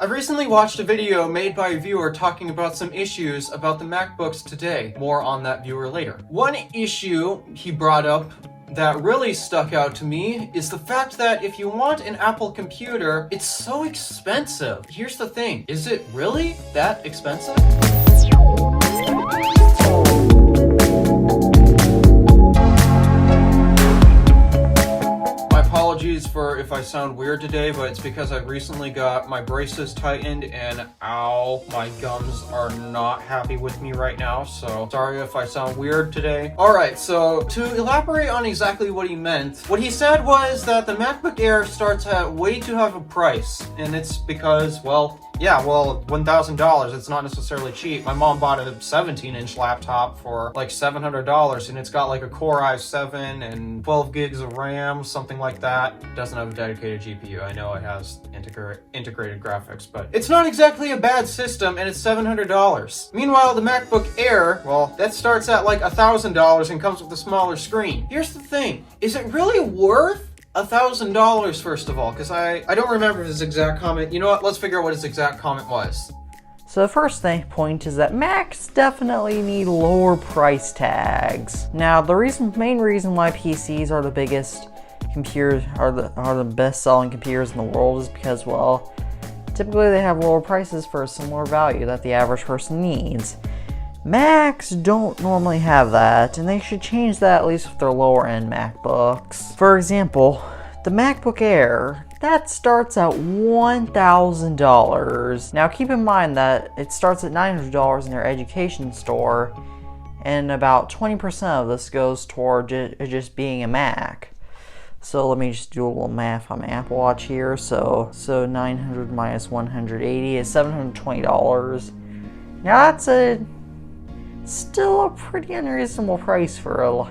I've recently watched a video made by a viewer talking about some issues about the MacBooks today. More on that viewer later. One issue he brought up that really stuck out to me is the fact that if you want an Apple computer, it's so expensive. Here's the thing, is it really that expensive? Apologies for if I sound weird today, but it's because I recently got my braces tightened and ow, my gums are not happy with me right now, so sorry if I sound weird today. Alright, so to elaborate on exactly what he meant, what he said was that the MacBook Air starts at way too high of a price, and it's because, well, $1,000, it's not necessarily cheap. My mom bought a 17-inch laptop for like $700, and it's got like a Core i7 and 12 gigs of RAM, something like that. It doesn't have a dedicated GPU. I know it has integrated graphics, but it's not exactly a bad system, and it's $700. Meanwhile, the MacBook Air, well, that starts at like $1,000 and comes with a smaller screen. Here's the thing, is it really worth $1,000 first of all? Because I don't remember his exact comment. You know what? Let's figure out what his exact comment was. So the first point is that Macs definitely need lower price tags. Now the main reason why PCs are the biggest computers, are the best selling computers in the world is because, well, typically they have lower prices for a similar value that the average person needs. Macs don't normally have that, and they should change that at least with their lower end MacBooks. For example, the MacBook Air, that starts at $1,000. Now keep in mind that it starts at $900 in their education store, and about 20% of this goes toward it just being a Mac. So let me just do a little math on my Apple Watch here. So 900 minus 180 is $720. Now that's still a pretty unreasonable price for a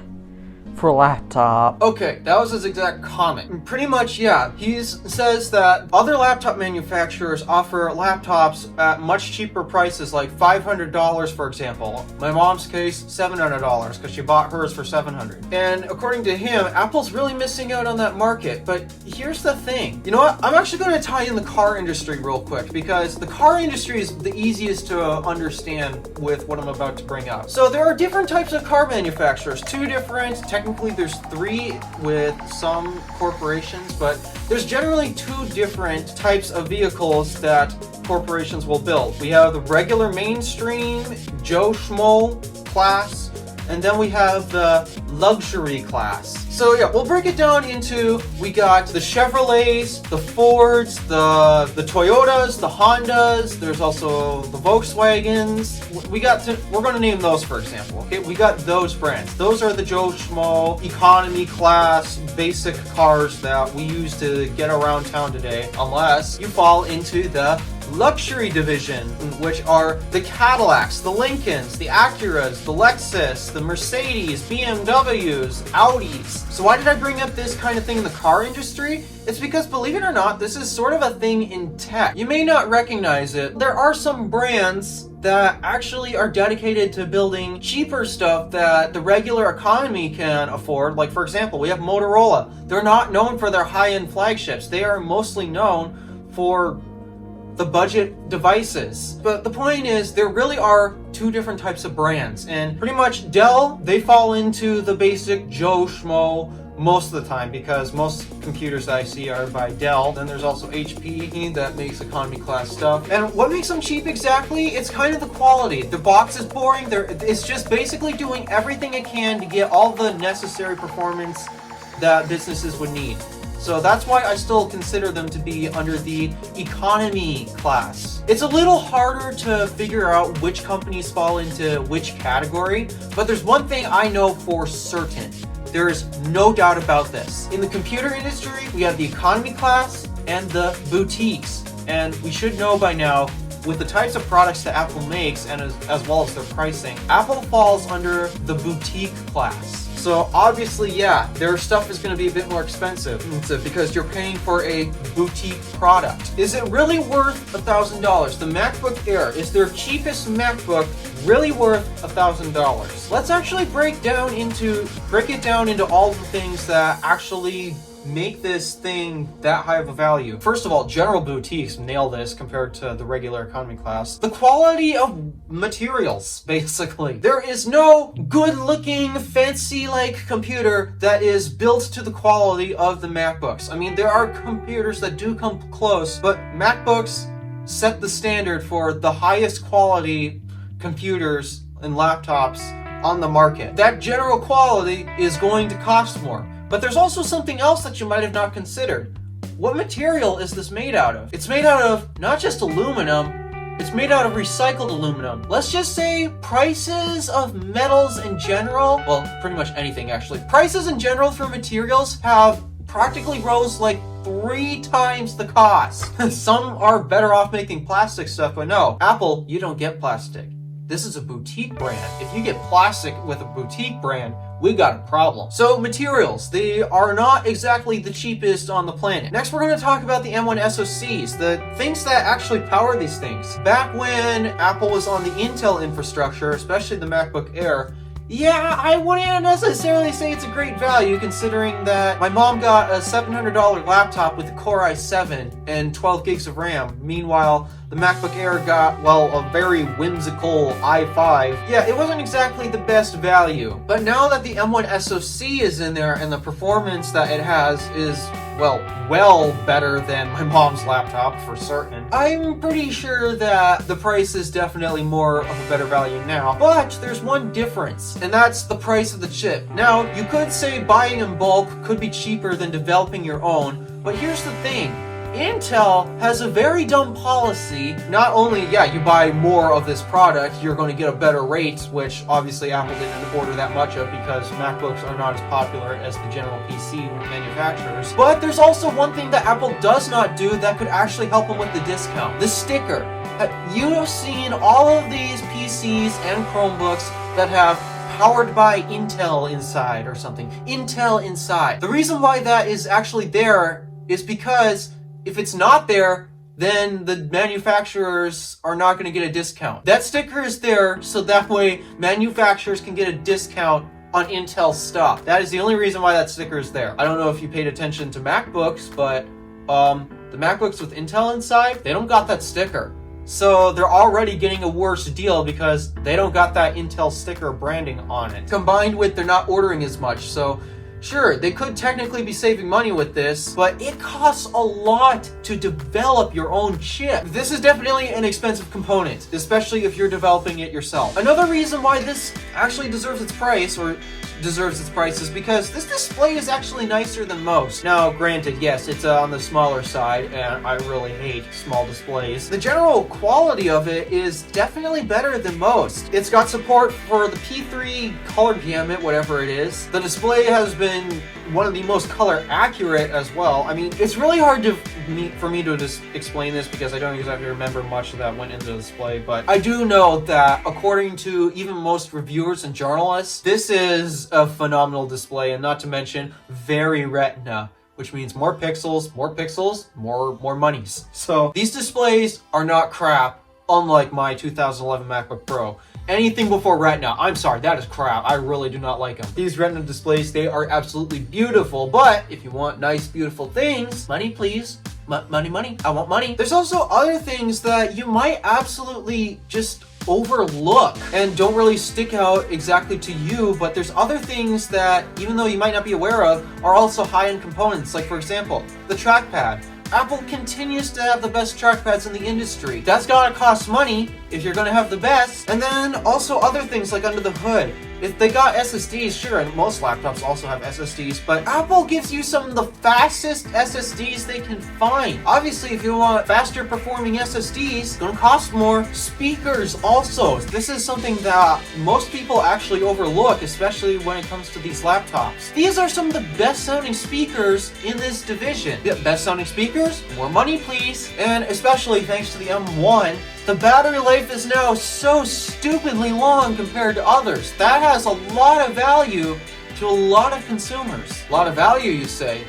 laptop. Okay, that was his exact comment. Pretty much, yeah. He says that other laptop manufacturers offer laptops at much cheaper prices, like $500 for example. My mom's case, $700 because she bought hers for $700. And according to him, Apple's really missing out on that market. But here's the thing. You know what? I'm actually going to tie in the car industry real quick, because the car industry is the easiest to understand with what I'm about to bring up. So there are different types of car manufacturers, two different, technically there's three with some corporations, but there's generally two different types of vehicles that corporations will build. We have the regular mainstream Joe Schmo class, and then we have the luxury class. So yeah, we'll break it down into, we got the Chevrolets, the Fords, the Toyotas, the Hondas, there's also the Volkswagens. We're gonna name those for example, okay? We got those brands. Those are the Joe Schmo economy class basic cars that we use to get around town today, unless you fall into the luxury division, which are the Cadillacs, the Lincolns, the Acuras, the Lexus, the Mercedes, BMWs, Audis. So why did I bring up this kind of thing in the car industry? It's because, believe it or not, this is sort of a thing in tech. You may not recognize it. There are some brands that actually are dedicated to building cheaper stuff that the regular economy can afford. Like, for example, we have Motorola. They're not known for their high-end flagships. They are mostly known for the budget devices. But the point is, there really are two different types of brands, and pretty much Dell, they fall into the basic Joe Schmo most of the time, because most computers that I see are by Dell. Then there's also HP that makes economy class stuff. And what makes them cheap exactly? It's kind of the quality. The box is boring. It's just basically doing everything it can to get all the necessary performance that businesses would need. So that's why I still consider them to be under the economy class. It's a little harder to figure out which companies fall into which category, but there's one thing I know for certain. There is no doubt about this. In the computer industry, we have the economy class and the boutiques. And we should know by now, with the types of products that Apple makes and as well as their pricing, Apple falls under the boutique class. So obviously, yeah, their stuff is going to be a bit more expensive because you're paying for a boutique product. Is it really worth $1,000? The MacBook Air, is their cheapest MacBook really worth $1,000? Let's actually break it down into all the things that actually make this thing that high of a value? First of all, general boutiques nail this compared to the regular economy class. The quality of materials, basically. There is no good-looking, fancy-like computer that is built to the quality of the MacBooks. I mean, there are computers that do come close, but MacBooks set the standard for the highest quality computers and laptops on the market. That general quality is going to cost more. But there's also something else that you might have not considered. What material is this made out of? It's made out of not just aluminum, it's made out of recycled aluminum. Let's just say prices of metals in general, well, pretty much anything actually, prices in general for materials have practically rose like 3 times the cost. Some are better off making plastic stuff, but no, Apple, you don't get plastic. This is a boutique brand. If you get plastic with a boutique brand, we got a problem. So materials, they are not exactly the cheapest on the planet. Next, we're going to talk about the M1 SoCs, the things that actually power these things. Back when Apple was on the Intel infrastructure, especially the MacBook Air, yeah, I wouldn't necessarily say it's a great value considering that my mom got a $700 laptop with a Core i7 and 12 gigs of RAM. Meanwhile, the MacBook Air got, well, a very whimsical i5. Yeah, it wasn't exactly the best value. But now that the M1 SoC is in there and the performance that it has is, well better than my mom's laptop for certain, I'm pretty sure that the price is definitely more of a better value now. But there's one difference, and that's the price of the chip. Now, you could say buying in bulk could be cheaper than developing your own, but here's the thing. Intel has a very dumb policy. Not only, yeah, you buy more of this product, you're going to get a better rate, which obviously Apple didn't order that much of because MacBooks are not as popular as the general PC manufacturers. But there's also one thing that Apple does not do that could actually help them with the discount. The sticker. You have seen all of these PCs and Chromebooks that have powered by Intel inside or something. Intel inside. The reason why that is actually there is because if it's not there, then the manufacturers are not going to get a discount. That sticker is there so that way manufacturers can get a discount on Intel stuff. That is the only reason why that sticker is there. I don't know if you paid attention to MacBooks, but the MacBooks with Intel inside, they don't got that sticker. So they're already getting a worse deal because they don't got that Intel sticker branding on it. Combined with they're not ordering as much, so sure, they could technically be saving money with this, but it costs a lot to develop your own chip. This is definitely an expensive component, especially if you're developing it yourself. Another reason why this actually deserves its price, is because this display is actually nicer than most. Now, granted, yes, it's on the smaller side, and I really hate small displays. The general quality of it is definitely better than most. It's got support for the P3 color gamut, whatever it is. The display has been one of the most color accurate as well. I mean, it's really hard for me to just explain this because I don't exactly remember much that went into the display, but I do know that according to even most reviewers and journalists, this is a phenomenal display, and not to mention very retina, which means more pixels, more monies. So these displays are not crap, unlike my 2011 MacBook Pro. Anything before Retina, I'm sorry, that is crap. I really do not like them. These Retina displays, they are absolutely beautiful, but if you want nice, beautiful things, money please. Money, I want money. There's also other things that you might absolutely just overlook and don't really stick out exactly to you, but there's other things that, even though you might not be aware of, are also high-end components. Like, for example, the trackpad. Apple continues to have the best trackpads in the industry. That's gonna cost money if you're gonna have the best. And then also other things like under the hood. If they got SSDs, sure, and most laptops also have SSDs, but Apple gives you some of the fastest SSDs they can find. Obviously, if you want faster performing SSDs, it's gonna cost more. Speakers also. This is something that most people actually overlook, especially when it comes to these laptops. These are some of the best sounding speakers in this division. Yeah, best sounding speakers? More money, please. And especially thanks to the M1, the battery life is now so stupidly long compared to others. That has a lot of value to a lot of consumers. A lot of value, you say?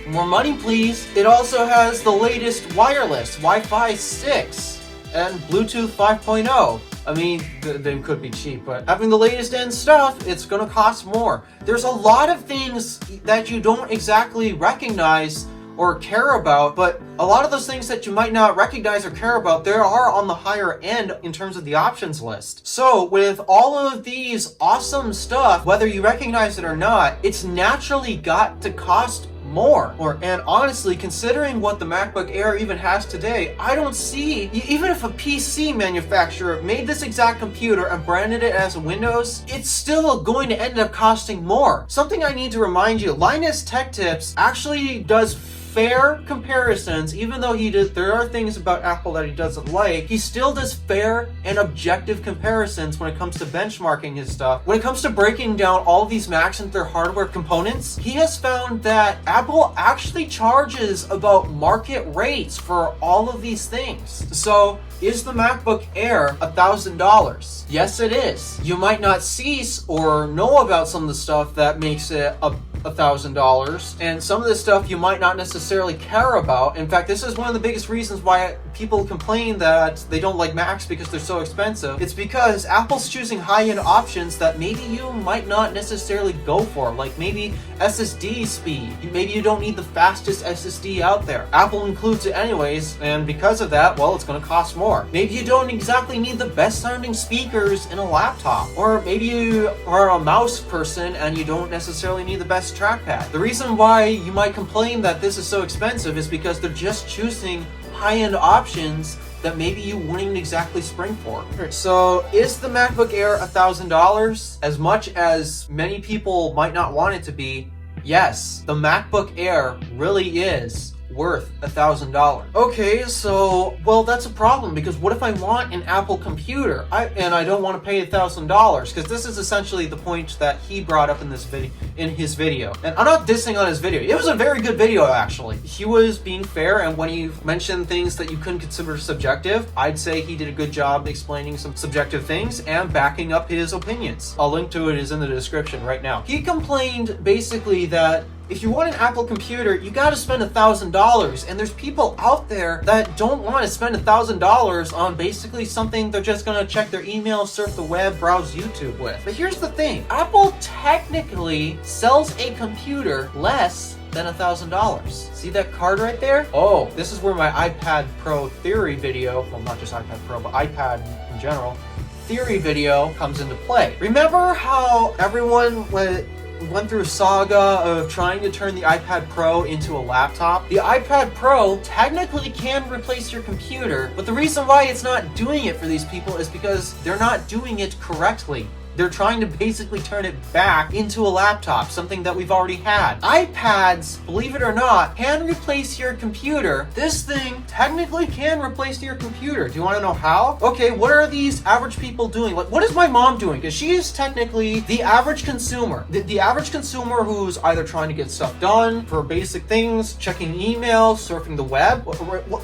More money, please. It also has the latest wireless, Wi-Fi 6. and Bluetooth 5.0. I mean, they could be cheap, but having the latest end stuff, it's gonna cost more. There's a lot of things that you don't exactly recognize or care about, but a lot of those things that you might not recognize or care about, there are on the higher end in terms of the options list. So with all of these awesome stuff, whether you recognize it or not, it's naturally got to cost more. And honestly, considering what the MacBook Air even has today, I don't see, even if a PC manufacturer made this exact computer and branded it as Windows, it's still going to end up costing more. Something I need to remind you, Linus Tech Tips actually does fair comparisons. Even though there are things about Apple that he doesn't like, he still does fair and objective comparisons when it comes to benchmarking his stuff. When it comes to breaking down all of these Macs into their hardware components, he has found that Apple actually charges about market rates for all of these things. So is the MacBook Air $1,000? Yes, it is. You might not see or know about some of the stuff that makes it $1,000, and some of this stuff you might not necessarily care about. In fact, this is one of the biggest reasons why people complain that they don't like Macs because they're so expensive. It's because Apple's choosing high-end options that maybe you might not necessarily go for, like maybe SSD speed. Maybe you don't need the fastest SSD out there. Apple includes it anyways, and because of that, well, it's going to cost more. Maybe you don't exactly need the best sounding speakers in a laptop, or maybe you are a mouse person and you don't necessarily need the best trackpad. The reason why you might complain that this is so expensive is because they're just choosing high-end options that maybe you wouldn't exactly spring for. So is the MacBook Air $1,000? As much as many people might not want it to be, yes, the MacBook Air really is worth $1,000. Okay, so, well, that's a problem, because what if I want an Apple computer and I don't want to pay $1,000? Because this is essentially the point that he brought up in his video. And I'm not dissing on his video. It was a very good video, actually. He was being fair, and when he mentioned things that you couldn't consider subjective, I'd say he did a good job explaining some subjective things and backing up his opinions. I'll link to it is in the description right now. He complained basically that if you want an Apple computer, you gotta spend $1,000, and there's people out there that don't want to spend $1,000 on basically something they're just gonna check their email, surf the web, browse YouTube with. But here's the thing, Apple technically sells a computer less than $1,000. See that card right there? Oh, this is where my iPad Pro theory video, well, not just iPad Pro, but iPad in general, theory video comes into play. Remember how everyone went through a saga of trying to turn the iPad Pro into a laptop? The iPad Pro technically can replace your computer, but the reason why it's not doing it for these people is because they're not doing it correctly. They're trying to basically turn it back into a laptop, something that we've already had. iPads, believe it or not, can replace your computer. This thing technically can replace your computer. Do you want to know how? Okay, what are these average people doing? Like, what is my mom doing? Because she is technically the average consumer. The average consumer who's either trying to get stuff done for basic things, checking email, surfing the web.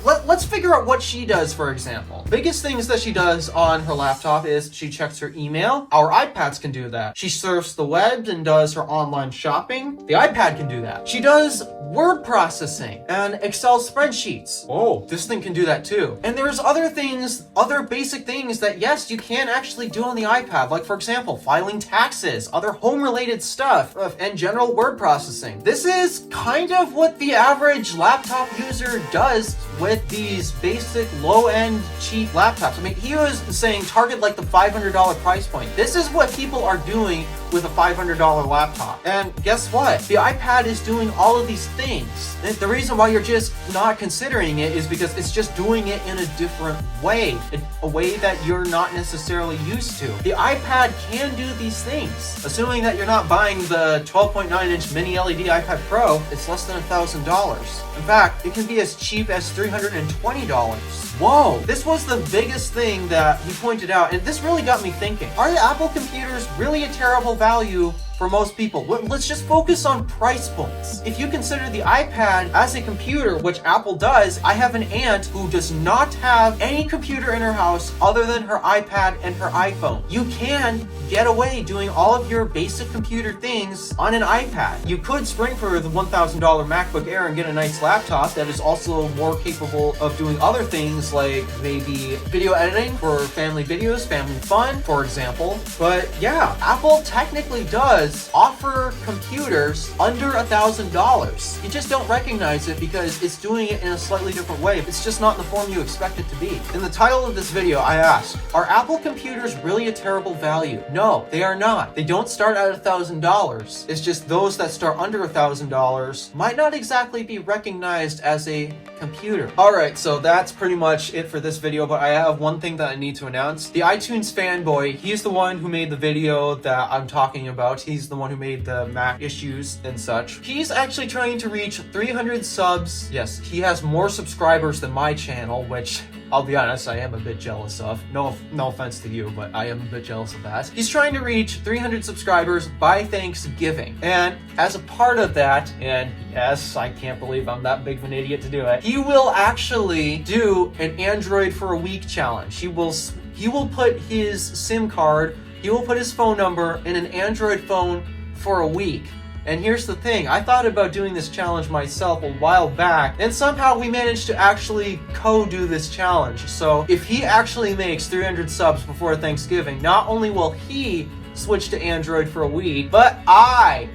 Let's figure out what she does, for example. Biggest things that she does on her laptop is she checks her email. Our iPads can do that. She surfs the web and does her online shopping. The iPad can do that. She does word processing and Excel spreadsheets. Oh, this thing can do that too. And there's other things, other basic things that, yes, you can actually do on the iPad. Like, for example, filing taxes, other home-related stuff, and general word processing. This is kind of what the average laptop user does with these basic low-end cheap laptops. I mean, he was saying target like the $500 price point. This is what people are doing with a $500 laptop. And guess what? The iPad is doing all of these things. The reason why you're just not considering it is because it's just doing it in a different way, a way that you're not necessarily used to. The iPad can do these things. Assuming that you're not buying the 12.9-inch mini LED iPad Pro, it's less than $1,000. In fact, it can be as cheap as $320. Whoa, this was the biggest thing that he pointed out, and this really got me thinking. Are the Apple computers really a terrible value for most people. Let's just focus on price points. If you consider the iPad as a computer, which Apple does, I have an aunt who does not have any computer in her house other than her iPad and her iPhone. You can get away doing all of your basic computer things on an iPad. You could spring for the $1,000 MacBook Air and get a nice laptop that is also more capable of doing other things like maybe video editing for family videos, family fun, for example. But yeah, Apple technically does offer computers under $1,000. You just don't recognize it because it's doing it in a slightly different way. It's just not in the form you expect it to be. In the title of this video, I asked, are Apple computers really a terrible value? No, they are not. They don't start at $1,000. It's just those that start under $1,000 might not exactly be recognized as a computer. Alright, so that's pretty much it for this video, but I have one thing that I need to announce. The iTunes fanboy, he's the one who made the video that I'm talking about. He's the one who made the Mac issues and such. He's actually trying to reach 300 subs. Yes, he has more subscribers than my channel, which I'll be honest, I am a bit jealous of. No offense to you, but I am a bit jealous of that. He's trying to reach 300 subscribers by Thanksgiving. And as a part of that, and yes, I can't believe I'm that big of an idiot to do it, he will actually do an Android for a week challenge. He will put his SIM card, he will put his phone number in an Android phone for a week. And here's the thing, I thought about doing this challenge myself a while back, and somehow we managed to actually co-do this challenge. So if he actually makes 300 subs before Thanksgiving, not only will he switch to Android for a week, but I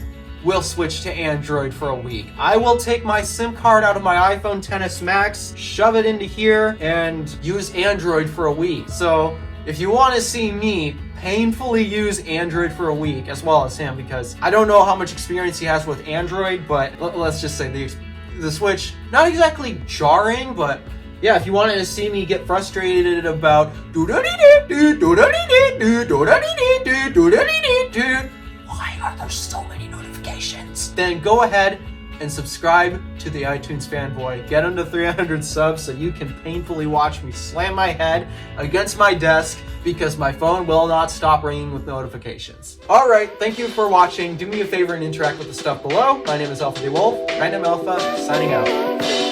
will switch to Android for a week. I will take my SIM card out of my iPhone XS Max, shove it into here, and use Android for a week. So if you want to see me painfully use Android for a week, as well as him, because I don't know how much experience he has with Android, but let's just say the Switch, not exactly jarring, but yeah, if you wanted to see me get frustrated about why are there so many notifications, then go ahead and subscribe to the iTunes fanboy. Get him to 300 subs so you can painfully watch me slam my head against my desk because my phone will not stop ringing with notifications. Alright, thank you for watching. Do me a favor and interact with the stuff below. My name is Alpha D Wolf, Random Alpha, signing out.